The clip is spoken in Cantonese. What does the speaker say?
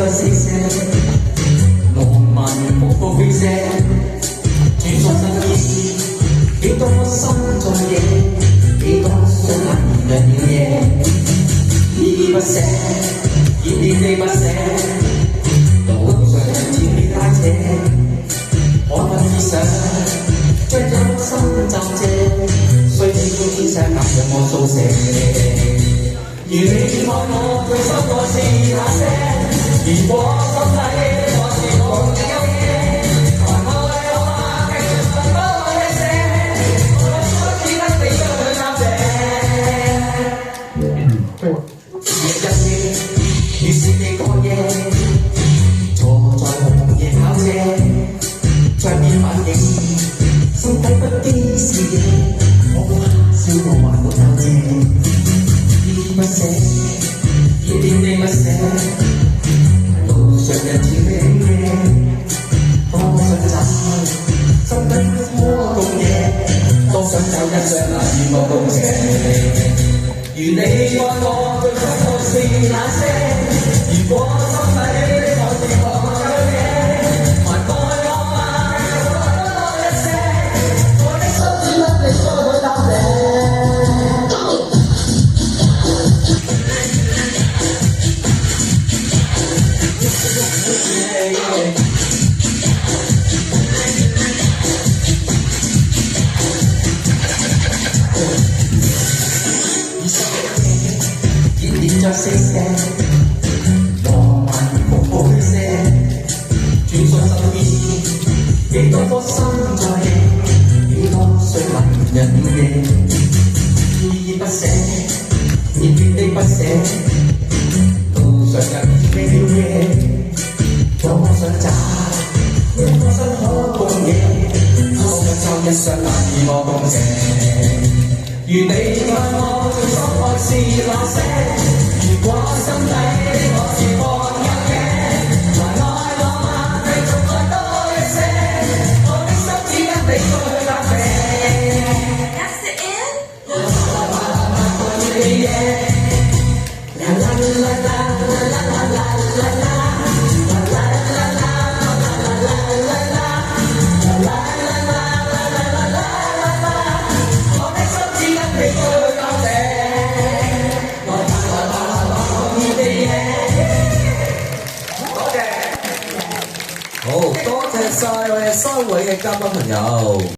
再四射，浪漫風暴飛射，轉瞬身意，幾多心在野，幾多傷痕讓了夜，依依不捨，熱烈地不捨，路上漸變拉扯，可不知想，將有心暫借，雖知天上夾着我數射。如你愛我，最深愛是那些。如果心底我是無有嘢，還愛我嗎？繼續多愛一些，我想只得你將佢擔謝。夜一夜，於是你個夜，坐在紅夜跑車，窗邊反映，心底不羈是夜，我怕笑我還沒有謝。不捨，熱烈地不捨，路上人潮起嘅，多想找，心底窩共野，多想找一雙那與我共謝。如你愛我，最想愛是那些，如果心底我是無有嘢，還愛我嗎？多一些，我的心只得你將佢擔謝。再四射，浪漫風暴飛射，轉瞬身意，幾多顆心在起，幾多傷痕人夜，依依不捨，熱烈地不捨，路上人飛了夜，多想找，多想可共野，多想抽一雙難與我共謝。如你愛我，最深愛是那些。如果心底我是沒有嘢，還愛我嗎？繼續愛多一些，我的心只跟你再去答謝。That's the end。啦啦啦啦啦啦啦啦啦啦啦啦啦啦，我的心只跟你再去答謝。好多謝晒我哋3位嘅嘉賓朋友。